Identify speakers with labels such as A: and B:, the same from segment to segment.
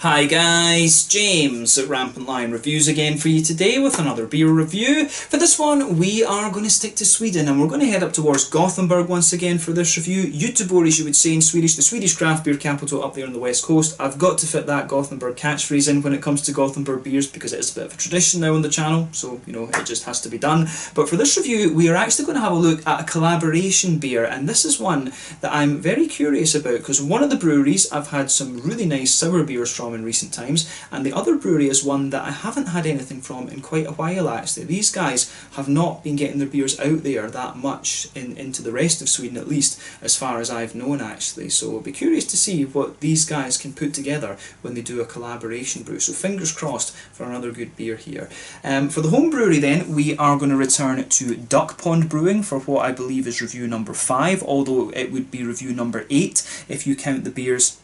A: Hi guys, James at RampantLionReviews again for you today with another beer review. For this one we are going to stick to Sweden and we're going to head up towards Gothenburg once again for this review. Göteborg, you would say in Swedish, the Swedish craft beer capital up there on the west coast. I've got to fit that Gothenburg catchphrase in when it comes to Gothenburg beers because it is a bit of a tradition now on the channel, so you know it just has to be done. But for this review we are actually going to have a look at a collaboration beer, and this is one that I'm very curious about because one of the breweries I've had some really nice sour beers from in recent times, and the other brewery is one that I haven't had anything from in quite a while actually. These guys have not been getting their beers out there that much into the rest of Sweden, at least as far as I've known actually, so I'll be curious to see what these guys can put together when they do a collaboration brew, so fingers crossed for another good beer here. For the home brewery then, we are going to return to Duck Pond Brewing for what I believe is review number 5, although it would be review number 8 if you count the beers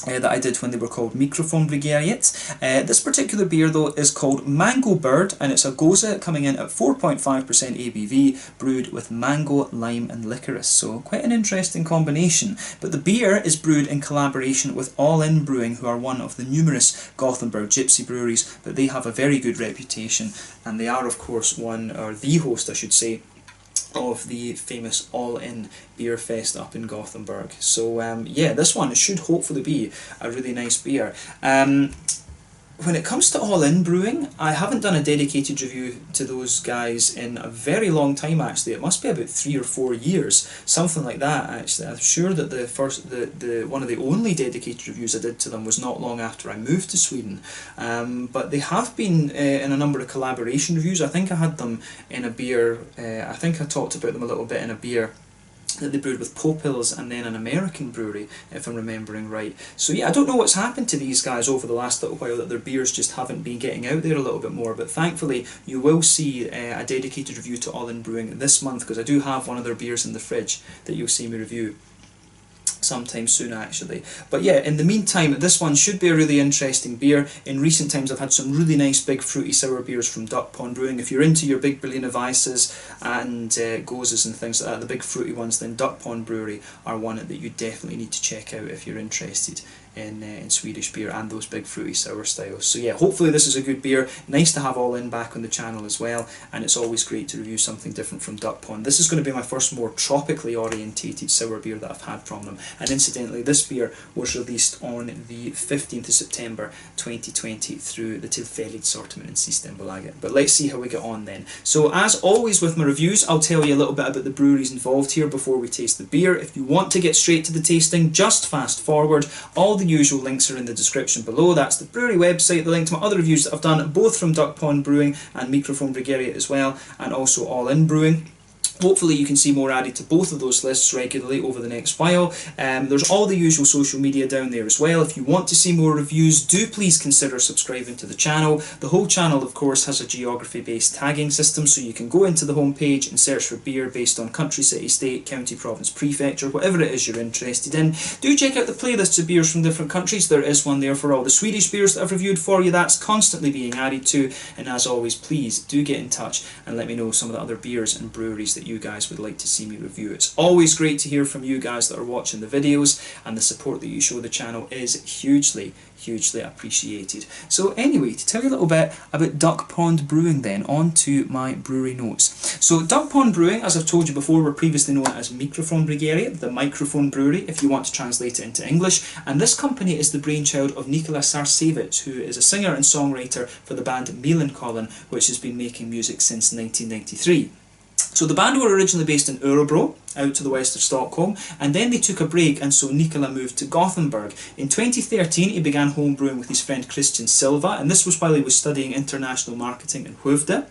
A: that I did when they were called Mikrofondbryggeriet. This particular beer though is called Mango Bird, and it's a Gose coming in at 4.5% ABV, brewed with mango, lime and licorice, so quite an interesting combination. But the beer is brewed in collaboration with All In Brewing, who are one of the numerous Gothenburg gypsy breweries, but they have a very good reputation, and they are of course one, or the host I should say, of the famous All In Beer Fest up in Gothenburg. So yeah, this one should hopefully be a really nice beer. When it comes to All In Brewing, I haven't done a dedicated review to those guys in a very long time actually. It must be about 3 or 4 years, something like that actually. I'm sure that the one of the only dedicated reviews I did to them was not long after I moved to Sweden. But they have been in a number of collaboration reviews. I think I had them in a beer, I think I talked about them a little bit in a beer that they brewed with Popils and then an American brewery, if I'm remembering right. So yeah, I don't know what's happened to these guys over the last little while, that their beers just haven't been getting out there a little bit more, but thankfully you will see a dedicated review to All In Brewing this month, because I do have one of their beers in the fridge that you'll see me review sometime soon actually. But yeah, in the meantime, this one should be a really interesting beer. In recent times I've had some really nice big fruity sour beers from Duck Pond Brewing. If you're into your big Berliner Weisses and Goses and things like that, the big fruity ones, then Duck Pond Brewery are one that you definitely need to check out if you're interested in Swedish beer and those big fruity sour styles. So yeah, hopefully this is a good beer. Nice to have All In back on the channel as well, and it's always great to review something different from Duck Pond. This is going to be my first more tropically orientated sour beer that I've had from them, and incidentally this beer was released on the 15th of September 2020 through the Tillfälligt in Systembolaget. But let's see how we get on then. So as always with my reviews, I'll tell you a little bit about the breweries involved here before we taste the beer. If you want to get straight to the tasting, just fast forward. All the usual links are in the description below. That's the brewery website, the link to my other reviews that I've done, both from Duck Pond Brewing and Mikrofondbryggeriet as well, and also All In Brewing. Hopefully you can see more added to both of those lists regularly over the next while. There's all the usual social media down there as well. If you want to see more reviews, do please consider subscribing to the channel. The whole channel of course has a geography based tagging system, so you can go into the home page and search for beer based on country, city, state, county, province, prefecture, whatever it is you're interested in. Do check out the playlists of beers from different countries. There is one there for all the Swedish beers that I've reviewed for you. That's constantly being added to, and as always please do get in touch and let me know some of the other beers and breweries that you guys would like to see me review. It's always great to hear from you guys that are watching the videos, and the support that you show the channel is hugely appreciated. So anyway, to tell you a little bit about Duck Pond Brewing then, on to my brewery notes. So Duck Pond Brewing, as I've told you before, were previously known as Mikrofondbryggeriet, the microphone brewery if you want to translate it into English, and this company is the brainchild of Nikola Sarcevich, who is a singer and songwriter for the band Millencolin, which has been making music since 1993. So the band were originally based in Örebro, out to the west of Stockholm, and then they took a break, and so Nikola moved to Gothenburg. In 2013 he began home brewing with his friend Christian Silva, and this was while he was studying international marketing in Skövde.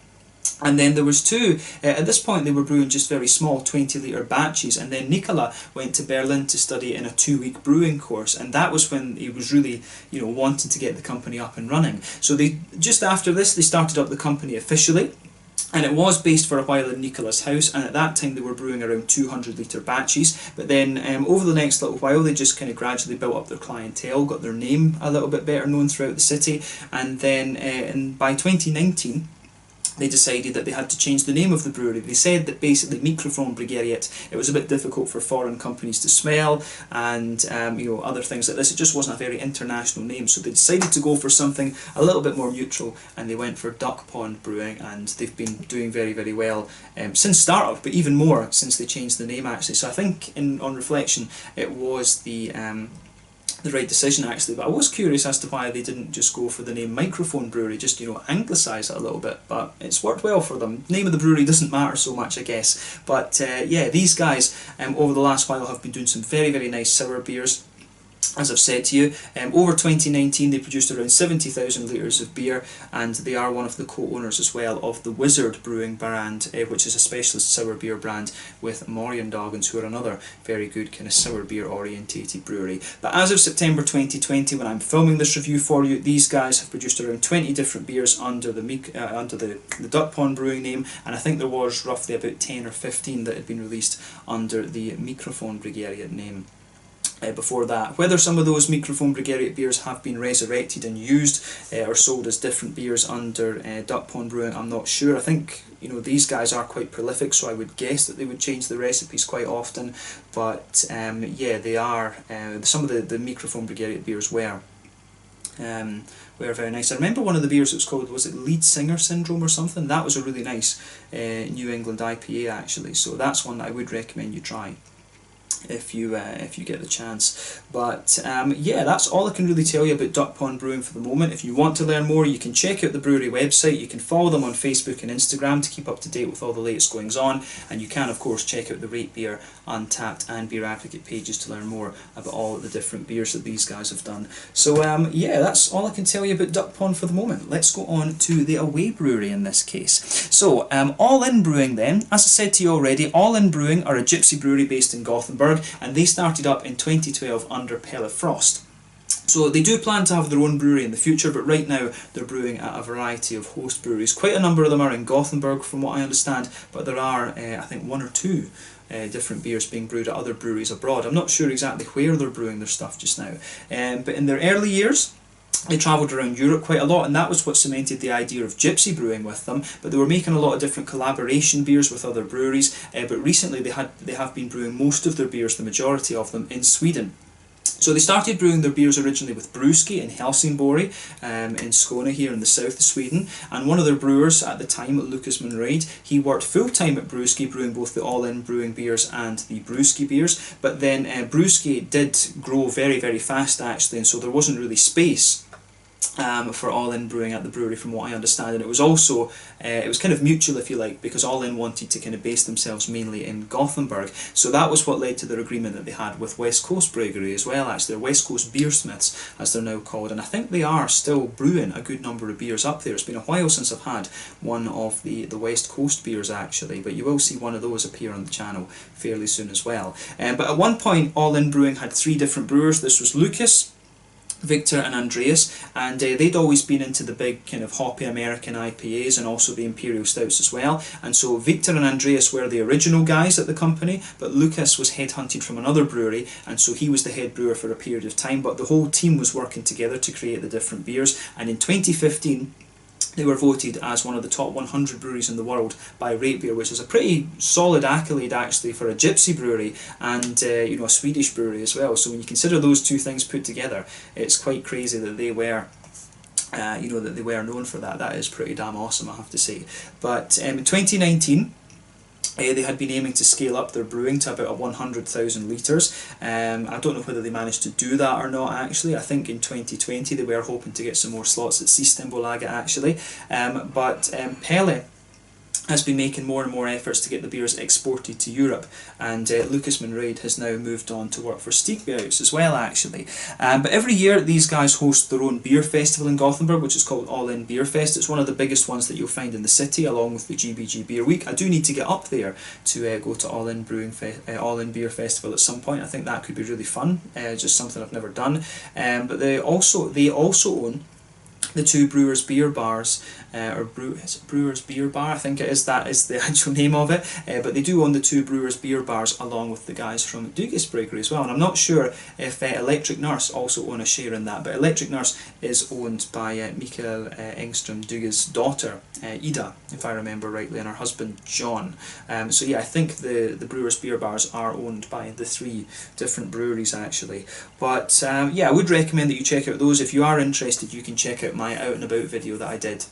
A: And then there was two, at this point they were brewing just very small 20-litre batches, and then Nikola went to Berlin to study in a 2-week brewing course, and that was when he was really, you know, wanting to get the company up and running. So just after this they started up the company officially. And it was based for a while in Nikola's house, and at that time they were brewing around 200-litre batches, but then over the next little while they just kind of gradually built up their clientele, got their name a little bit better known throughout the city, and then by 2019 they decided that they had to change the name of the brewery. They said that basically Mikrofon-bryggeriet, it was a bit difficult for foreign companies to smell, and you know, other things like this. It just wasn't a very international name, so they decided to go for something a little bit more neutral, and they went for Duck Pond Brewing, and they've been doing very, very well since startup, but even more since they changed the name actually. So I think, on reflection, it was the right decision actually, but I was curious as to why they didn't just go for the name Microphone Brewery, just, you know, anglicise it a little bit, but it's worked well for them. Name of the brewery doesn't matter so much, I guess, but yeah, these guys over the last while have been doing some very, very nice sour beers. As I've said to you, over 2019 they produced around 70,000 litres of beer, and they are one of the co-owners as well of the Wizard Brewing brand, which is a specialist sour beer brand with Morgendagens, who are another very good kind of sour beer orientated brewery. But as of September 2020, when I'm filming this review for you, these guys have produced around 20 different beers under the Duck Pond Brewing name, and I think there was roughly about 10 or 15 that had been released under the Mikrofon-bryggeriet name. Before that. Whether some of those Mikrofon-bryggeriet beers have been resurrected and used or sold as different beers under Duck Pond Brewing, I'm not sure. I think, you know, these guys are quite prolific, so I would guess that they would change the recipes quite often, but yeah, they are, some of the Mikrofon-bryggeriet beers were very nice. I remember one of the beers that was called, was it Lead Singer Syndrome or something? That was a really nice New England IPA actually, so that's one that I would recommend you try if you get the chance. But yeah, that's all I can really tell you about Duck Pond Brewing for the moment. If you want to learn more, you can check out the brewery website. You can follow them on Facebook and Instagram to keep up to date with all the latest goings on, and you can of course check out the Rate Beer, Untappd and Beer Advocate pages to learn more about all the different beers that these guys have done. So yeah, that's all I can tell you about Duck Pond for the moment. Let's go on to the away brewery in this case. So All In Brewing then, as I said to you already, All In Brewing are a gypsy brewery based in Gothenburg, and they started up in 2012 under Pelle Frost. So they do plan to have their own brewery in the future, but right now they're brewing at a variety of host breweries. Quite a number of them are in Gothenburg from what I understand, but there are I think one or two different beers being brewed at other breweries abroad. I'm not sure exactly where they're brewing their stuff just now, but in their early years they travelled around Europe quite a lot, and that was what cemented the idea of gypsy brewing with them. But they were making a lot of different collaboration beers with other breweries, but recently they have been brewing most of their beers, the majority of them, in Sweden. So they started brewing their beers originally with Brewski in Helsingborg, in Skåne here in the south of Sweden, and one of their brewers at the time, Lucas Munreid, he worked full-time at Brewski, brewing both the All In Brewing beers and the Brewski beers, but then Brewski did grow very, very fast actually, and so there wasn't really space for All In Brewing at the brewery from what I understand, and it was also it was kind of mutual if you like, because All In wanted to kind of base themselves mainly in Gothenburg, so that was what led to their agreement that they had with West Coast Brewery as well actually. They're West Coast Beersmiths as they're now called, and I think they are still brewing a good number of beers up there. It's been a while since I've had one of the West Coast beers actually, but you will see one of those appear on the channel fairly soon as well. But at one point All In Brewing had 3 different brewers. This was Lucas, Victor and Andreas, and they'd always been into the big kind of hoppy American IPAs and also the Imperial Stouts as well, and so Victor and Andreas were the original guys at the company, but Lucas was headhunted from another brewery, and so he was the head brewer for a period of time, but the whole team was working together to create the different beers, and in 2015 they were voted as one of the top 100 breweries in the world by Rate Beer, which is a pretty solid accolade actually for a gypsy brewery and you know, a Swedish brewery as well. So when you consider those two things put together, it's quite crazy that they were you know, that they were known for that. That is pretty damn awesome, I have to say. But in 2019 they had been aiming to scale up their brewing to about 100,000 litres. I don't know whether they managed to do that or not actually. I think in 2020 they were hoping to get some more slots at Systembolaget actually. But Pelle has been making more and more efforts to get the beers exported to Europe, and Lucas Munreid has now moved on to work for Stigbergs as well actually. But every year these guys host their own beer festival in Gothenburg, which is called All In Beer Fest. It's one of the biggest ones that you'll find in the city, along with the GBG Beer Week. I do need to get up there to go to All In All In Beer Festival at some point. I think that could be really fun, just something I've never done. But they also own the two Brewers Beer Bars, is it Brewers Beer Bar? I think it is, that is the actual name of it. But they do own the two Brewers Beer Bars along with the guys from Gose Brewery as well. And I'm not sure if Electric Nurse also own a share in that, but Electric Nurse is owned by Mikael Engström Duge's daughter, Ida, if I remember rightly, and her husband John. So yeah, I think the Brewers Beer Bars are owned by the three different breweries actually. But yeah, I would recommend that you check out those. If you are interested, you can check out my out and about video that I did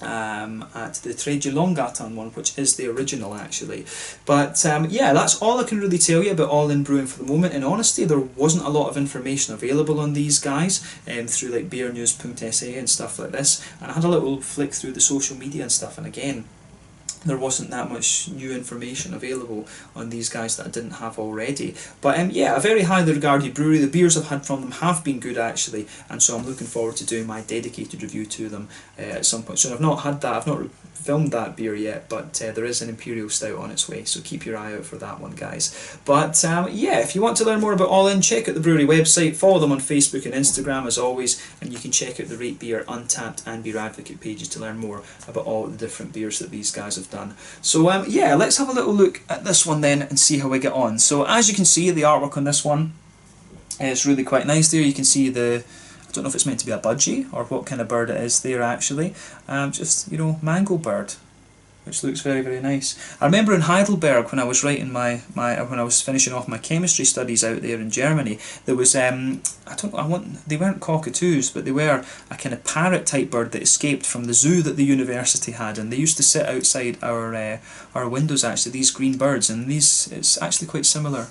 A: at the Tredje Långgatan one, which is the original actually. But yeah, that's all I can really tell you about All In Brewing for the moment. In honesty, there wasn't a lot of information available on these guys through like beernews.se and stuff like this, and I had a little flick through the social media and stuff, and again, there wasn't that much new information available on these guys that I didn't have already. But yeah, a very highly regarded brewery. The beers I've had from them have been good actually, and so I'm looking forward to doing my dedicated review to them at some point soon. I've not had that, I've not filmed that beer yet, but there is an Imperial Stout on its way, so keep your eye out for that one, guys. But yeah, if you want to learn more about All In, check out the brewery website, follow them on Facebook and Instagram as always, and you can check out the Rate Beer, Untappd and Beer Advocate pages to learn more about all the different beers that these guys have done. So yeah, let's have a little look at this one then and see how we get on. So as you can see, the artwork on this one is really quite nice there. You can see the, I don't know if it's meant to be a budgie or what kind of bird it is there actually. Just, you know, mango bird, which looks very, very nice. I remember in Heidelberg when I was writing when I was finishing off my chemistry studies out there in Germany, there was they weren't cockatoos, but they were a kind of parrot type bird that escaped from the zoo that the university had, and they used to sit outside our windows actually, these green birds, and it's actually quite similar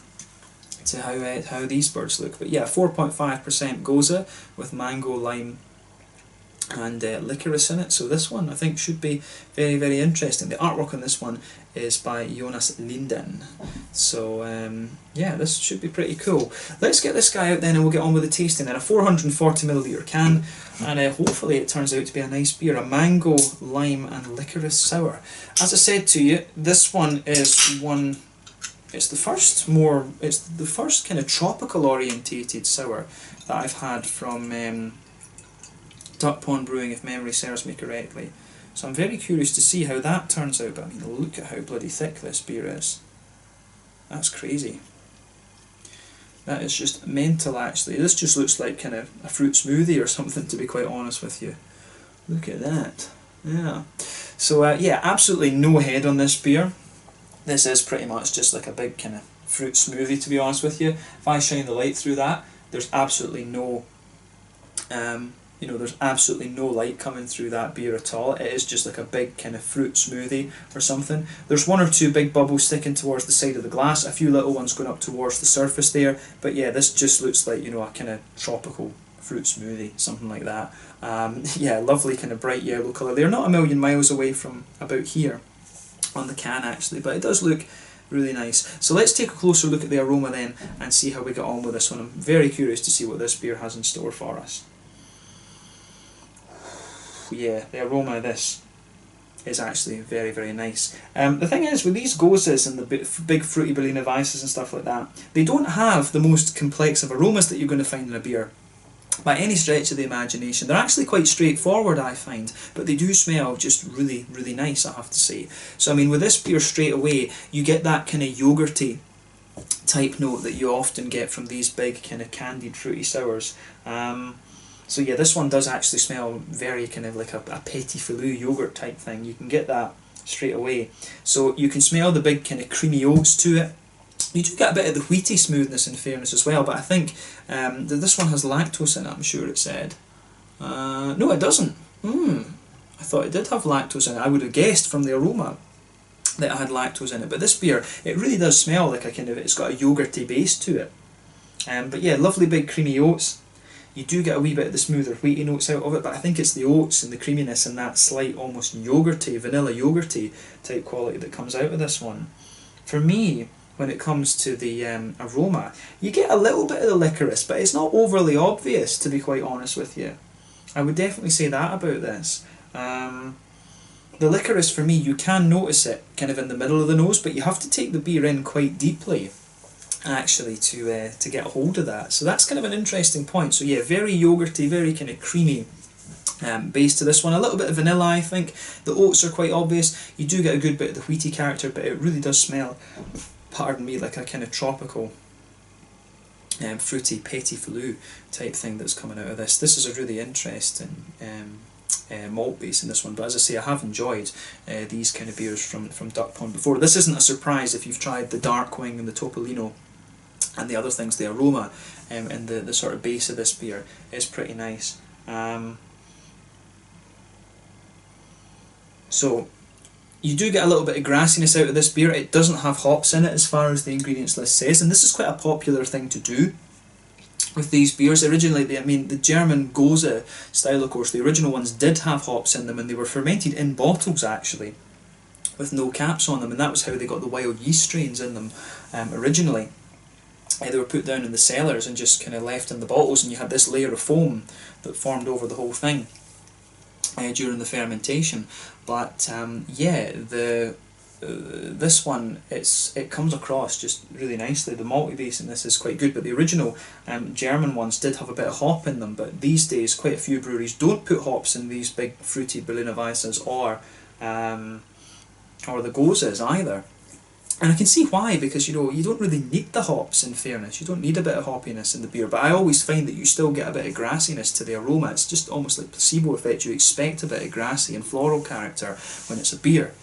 A: to how these birds look. But yeah, 4.5% Gose with mango, lime and licorice in it, so this one I think should be very, very interesting. The artwork on this one is by Jonas Linden, so yeah, this should be pretty cool. Let's get this guy out then and we'll get on with the tasting. Then a 440ml can, and hopefully it turns out to be a nice beer, a mango, lime and licorice sour. As I said to you, this one is one, it's the first kind of tropical orientated sour that I've had from Duck Pond Brewing, if memory serves me correctly. So I'm very curious to see how that turns out, but I mean, look at how bloody thick this beer is. That's crazy. That is just mental actually. This just looks like kind of a fruit smoothie or something, to be quite honest with you. Look at that. Yeah. So yeah, absolutely no head on this beer. This is pretty much just like a big kind of fruit smoothie, to be honest with you. If I shine the light through that, there's absolutely no there's absolutely no light coming through that beer at all. It is just like a big kind of fruit smoothie or something. There's one or two big bubbles sticking towards the side of the glass, a few little ones going up towards the surface there, but yeah, this just looks like, you know, a kind of tropical fruit smoothie, something like that. Yeah, lovely kind of bright yellow colour. They're not a million miles away from about here on the can actually, but it does look really nice. So let's take a closer look at the aroma then and see how we get on with this one. I'm very curious to see what this beer has in store for us. Yeah, the aroma of this is actually very, very nice. The thing is, with these Goses and the big fruity Berliner Weisses and stuff like that, they don't have the most complex of aromas that you're going to find in a beer by any stretch of the imagination. They're actually quite straightforward, I find, but they do smell just really, really nice, I have to say. So I mean, with this beer straight away, you get that kind of yogurty type note that you often get from these big kind of candied fruity sours. So yeah, this one does actually smell very kind of like a petit filou yogurt type thing. You can get that straight away. So you can smell the big kind of creamy oats to it. You do get a bit of the wheaty smoothness in fairness as well, but I think that this one has lactose in it, I'm sure it said. No, it doesn't. I thought it did have lactose in it. I would have guessed from the aroma that it had lactose in it. But this beer, it really does smell like a kind of, it's got a yogurty base to it. But yeah, lovely big creamy oats. You do get a wee bit of the smoother wheaty notes out of it, but I think it's the oats and the creaminess and that slight almost yogurty, vanilla yogurty type quality that comes out of this one. For me, when it comes to the aroma, you get a little bit of the licorice, but it's not overly obvious, to be quite honest with you. I would definitely say that about this. The licorice, for me, you can notice it kind of in the middle of the nose, but you have to take the beer in quite deeply actually to get a hold of that. So that's kind of an interesting point. So yeah, very yogurty, very kind of creamy base to this one. A little bit of vanilla, I think. The oats are quite obvious. You do get a good bit of the wheaty character, but it really does smell, pardon me, like a kind of tropical, fruity petit flue type thing that's coming out of this. This is a really interesting malt base in this one, but as I say, I have enjoyed these kind of beers from Duck Pond before. This isn't a surprise if you've tried the Darkwing and the Topolino and the other things. The aroma and the sort of base of this beer is pretty nice. So you do get a little bit of grassiness out of this beer. It doesn't have hops in it as far as the ingredients list says, and this is quite a popular thing to do with these beers. Originally, the German Gose style, of course, the original ones did have hops in them, and they were fermented in bottles actually, with no caps on them, and that was how they got the wild yeast strains in them originally. They were put down in the cellars and just kind of left in the bottles, and you had this layer of foam that formed over the whole thing during the fermentation. But yeah, this one, it comes across just really nicely. The malty base in this is quite good, but the original German ones did have a bit of hop in them. But these days, quite a few breweries don't put hops in these big fruity Berliner Weisses or the Goses either. And I can see why, because you don't really need the hops, in fairness. You don't need a bit of hoppiness in the beer, but I always find that you still get a bit of grassiness to the aroma. It's just almost like placebo effect. You expect a bit of grassy and floral character when it's a beer.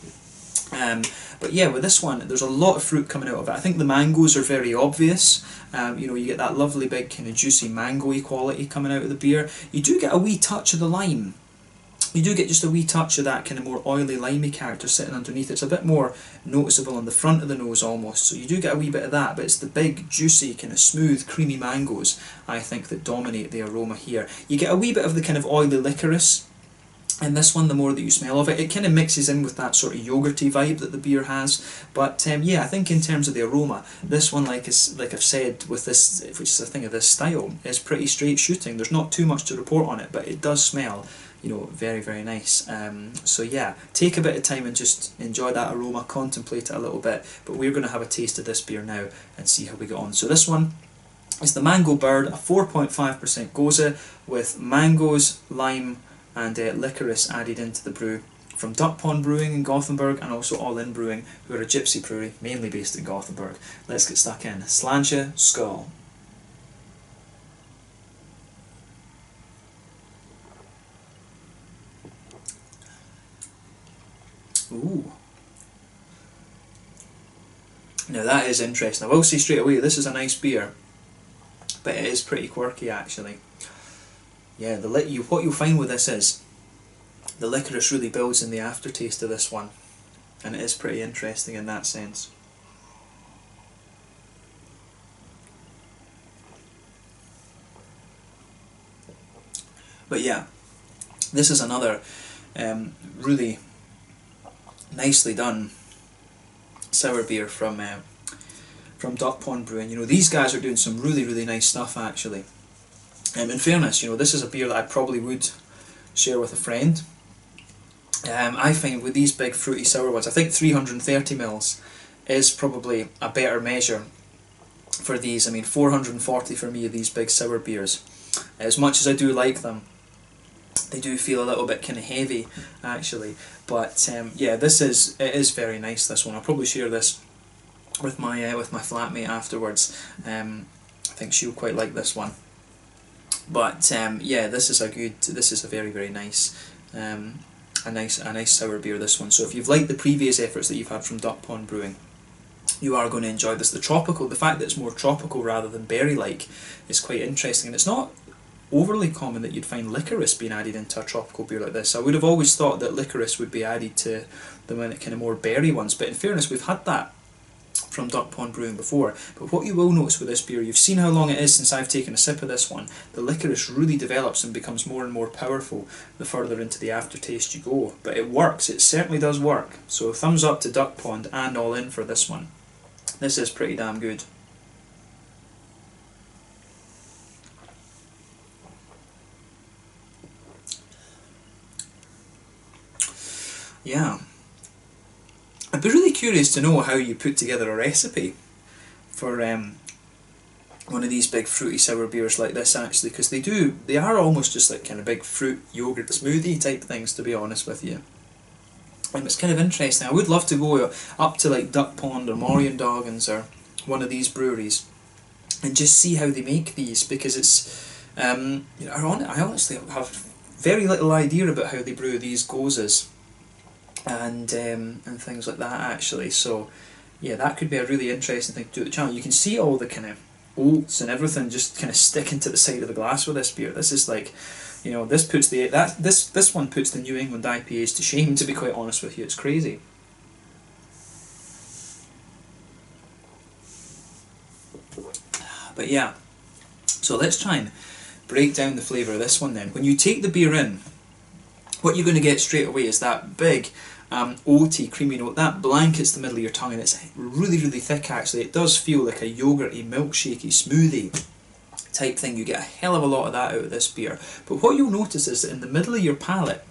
A: But yeah, with this one, there's a lot of fruit coming out of it. I think the mangoes are very obvious. You get that lovely big kind of juicy mango-y quality coming out of the beer. You do get a wee touch of the lime. You do get just a wee touch of that kind of more oily, limey character sitting underneath. It's a bit more noticeable on the front of the nose almost, so you do get a wee bit of that, but it's the big, juicy, kind of smooth, creamy mangoes, I think, that dominate the aroma here. You get a wee bit of the kind of oily licorice in this one. The more that you smell of it, it kind of mixes in with that sort of yogurty vibe that the beer has. But yeah, I think in terms of the aroma, this one, like I've said, with this, which is a thing of this style, is pretty straight shooting. There's not too much to report on it, but it does smell, very, very nice. So yeah, take a bit of time and just enjoy that aroma, contemplate it a little bit, but we're going to have a taste of this beer now and see how we get on. So this one is the Mango Bird, a 4.5% Gose with mangoes, lime and licorice added into the brew, from Duck Pond Brewing in Gothenburg and also All In Brewing, who are a gypsy brewery mainly based in Gothenburg. Let's get stuck in. Sláinte, skål. Ooh. Now that is interesting. I will say straight away, this is a nice beer, but it is pretty quirky actually. Yeah, what you'll find with this is the licorice really builds in the aftertaste of this one, and it is pretty interesting in that sense. But yeah, this is another really nicely done sour beer from Duck Pond Brewing. These guys are doing some really, really nice stuff actually. In fairness, this is a beer that I probably would share with a friend. I find with these big fruity sour ones, I think 330ml is probably a better measure for these. 440 for me of these big sour beers. As much as I do like them, they do feel a little bit kind of heavy actually. But yeah, it is very nice, this one. I'll probably share this with my flatmate afterwards. I think she'll quite like this one. But yeah, this is a very, very nice, a nice sour beer, this one. So if you've liked the previous efforts that you've had from Duck Pond Brewing, you are going to enjoy this. The fact that it's more tropical rather than berry-like is quite interesting, and it's not overly common that you'd find licorice being added into a tropical beer like this. I would have always thought that licorice would be added to the kind of more berry ones, but in fairness, we've had that from Duck Pond Brewing before. But what you will notice with this beer, you've seen how long it is since I've taken a sip of this one. The licorice really develops and becomes more and more powerful the further into the aftertaste you go. But it works, it certainly does work. So thumbs up to Duck Pond and All In for this one. This is pretty damn good. Yeah. I'd be really curious to know how you put together a recipe for one of these big fruity sour beers like this, actually, because they are almost just like kind of big fruit yogurt smoothie type things, to be honest with you. It's kind of interesting. I would love to go up to like Duck Pond or Morgendagens or one of these breweries and just see how they make these, because it's you know, I honestly have very little idea about how they brew these Goses and things like that, actually. So yeah, that could be a really interesting thing to do at the channel. You can see all the kind of oats and everything just kind of sticking to the side of the glass with this beer. This is like, you know, this puts this one puts the New England IPAs to shame, to be quite honest with you. It's crazy. But yeah, so let's try and break down the flavour of this one then. When you take the beer in, what you're going to get straight away is that big oaty, creamy note. That blankets the middle of your tongue, and it's really, really thick, actually. It does feel like a yogurty, milkshakey, smoothie type thing. You get a hell of a lot of that out of this beer. But what you'll notice is that in the middle of your palate,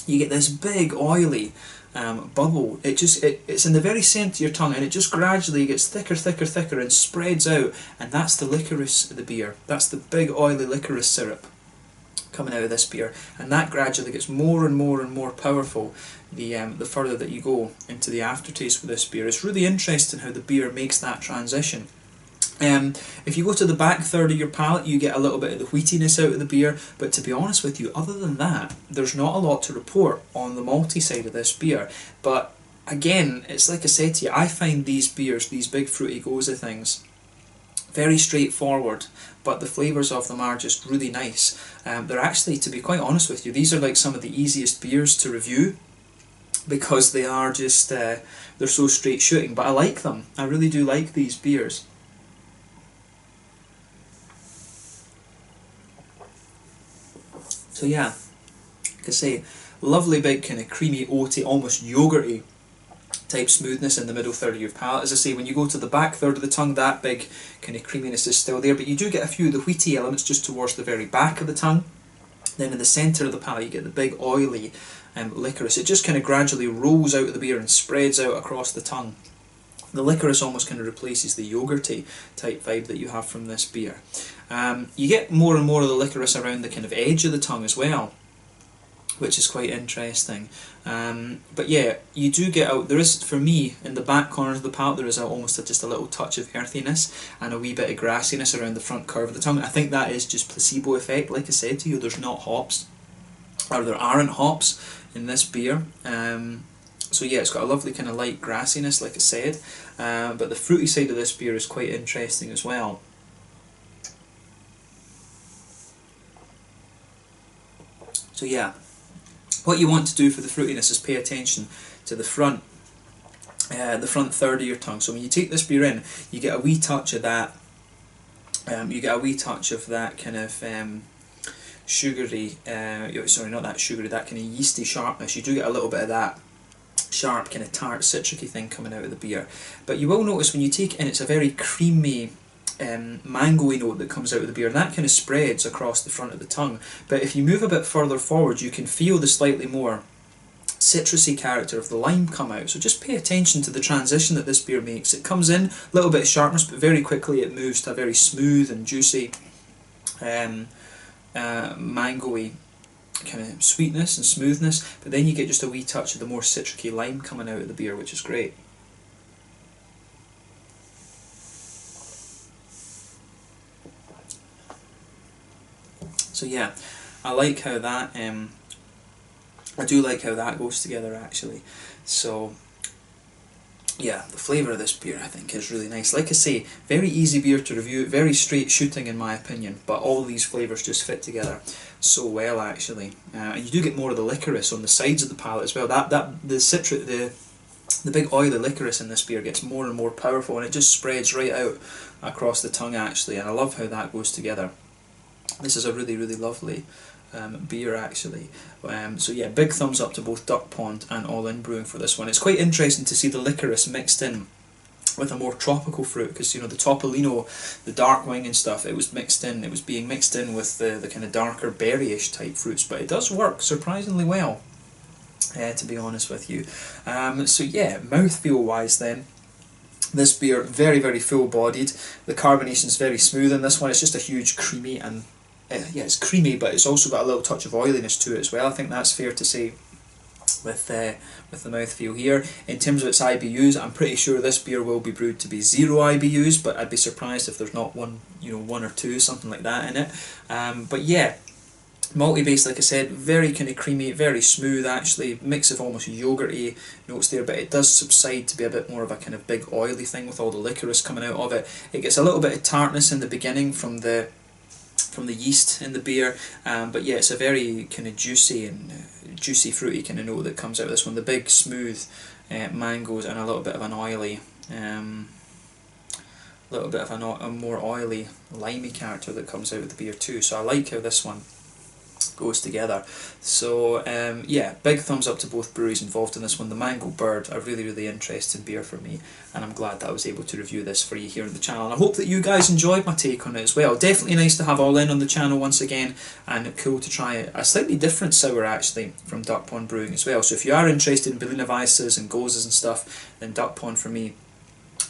A: you get this big, oily bubble. It's in the very centre of your tongue, and it just gradually gets thicker, thicker, thicker, and spreads out, and that's the licorice of the beer. That's the big, oily licorice syrup coming out of this beer, and that gradually gets more and more and more powerful the further that you go into the aftertaste with this beer. It's really interesting how the beer makes that transition. If you go to the back third of your palate, you get a little bit of the wheatiness out of the beer, but to be honest with you, other than that, there's not a lot to report on the malty side of this beer. But again, it's like I said to you, I find these beers, these big fruity Gose things, very straightforward, but the flavours of them are just really nice. They're actually, to be quite honest with you, these are like some of the easiest beers to review, because they are just, they're so straight shooting, but I like them. I really do like these beers. So yeah, like I say, lovely big kind of creamy, oaty, almost yogurty type smoothness in the middle third of your palate. As I say, when you go to the back third of the tongue, that big kind of creaminess is still there, but you do get a few of the wheaty elements just towards the very back of the tongue. Then in the centre of the palate, you get the big oily licorice. It just kind of gradually rolls out of the beer and spreads out across the tongue. The licorice almost kind of replaces the yogurty type vibe that you have from this beer. You get more and more of the licorice around the kind of edge of the tongue as well, which is quite interesting. But yeah, you do get out, there is, for me, in the back corners of the palate, there is just a little touch of earthiness and a wee bit of grassiness around the front curve of the tongue. I think that is just placebo effect. Like I said to you, there's not hops, or there aren't hops in this beer. So yeah, it's got a lovely kind of light grassiness, like I said, but the fruity side of this beer is quite interesting as well. So yeah, what you want to do for the fruitiness is pay attention to the front third of your tongue. So when you take this beer in, you get a wee touch of that. You get a wee touch of that kind of sugary. Sorry, not that sugary. That kind of yeasty sharpness. You do get a little bit of that sharp kind of tart citricy thing coming out of the beer. But you will notice when you take it in, it's a very creamy, mango-y note that comes out of the beer, and that kind of spreads across the front of the tongue. But if you move a bit further forward, you can feel the slightly more citrusy character of the lime come out. So just pay attention to the transition that this beer makes. It comes in, a little bit of sharpness, but very quickly it moves to a very smooth and juicy, mango-y kind of sweetness and smoothness, but then you get just a wee touch of the more citricy lime coming out of the beer, which is great. So yeah, I like how that, I do like how that goes together, actually. So yeah, the flavour of this beer, I think, is really nice. Like I say, very easy beer to review, very straight shooting in my opinion, but all these flavours just fit together so well, actually. And you do get more of the licorice on the sides of the palate as well. The big oily licorice in this beer gets more and more powerful, and it just spreads right out across the tongue, actually, and I love how that goes together. This is a really, really lovely beer, actually. So yeah, big thumbs up to both Duck Pond and All In Brewing for this one. It's quite interesting to see the licorice mixed in with a more tropical fruit, because you know the Topolino, the dark wing and stuff, it was being mixed in with the kind of darker berryish type fruits, but it does work surprisingly well, to be honest with you. So yeah, mouthfeel wise then, This beer, very, very full-bodied. The carbonation is very smooth in this one. It's just a huge creamy, and yeah, it's creamy, but it's also got a little touch of oiliness to it as well. I think that's fair to say with the mouthfeel here. In terms of its IBUs, I'm pretty sure this beer will be brewed to be 0 IBUs, but I'd be surprised if there's not one, you know, 1 or 2, something like that in it. But yeah, malty base, like I said, very kind of creamy, very smooth actually, mix of almost yogurty notes there, but it does subside to be a bit more of a kind of big oily thing with all the licorice coming out of it. It gets a little bit of tartness in the beginning from the yeast in the beer, but yeah, it's a very kind of juicy and juicy fruity kind of note that comes out of this one. The big smooth mangoes and a little bit of an oily, a more oily limey character that comes out of the beer too. So I like how this one goes together. So yeah, big thumbs up to both breweries involved in this one. The Mango Bird, a really, really interesting beer for me, and I'm glad that I was able to review this for you here on the channel, and I hope that you guys enjoyed my take on it as well. Definitely nice to have All In on the channel once again, and cool to try a slightly different sour actually from Duck Pond Brewing as well. So if you are interested in Berliner Weisses and Goses and stuff, then Duck Pond for me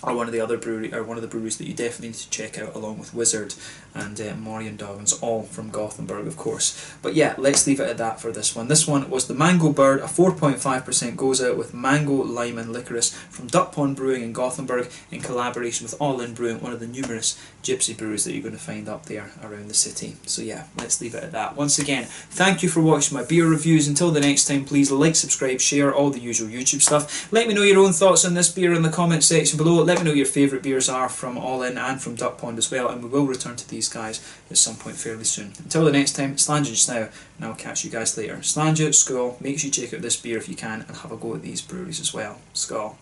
A: are one of the breweries that you definitely need to check out, along with Wizard and Mariendagens, all from Gothenburg, of course. But yeah, let's leave it at that for this one. This one was the Mango Bird, a 4.5% Gose with mango, lime and licorice from Duck Pond Brewing in Gothenburg, in collaboration with All In Brewing, one of the numerous gypsy breweries that you're going to find up there around the city. So yeah, let's leave it at that. Once again, thank you for watching my beer reviews. Until the next time, please like, subscribe, share, all the usual YouTube stuff. Let me know your own thoughts on this beer in the comment section below. Let me know your favourite beers are from All In and from Duck Pond as well, and we will return to these guys at some point fairly soon. Until the next time, Slàinte just now, and I'll catch you guys later. Slàinte, skål, make sure you check out this beer if you can, and have a go at these breweries as well. Skål.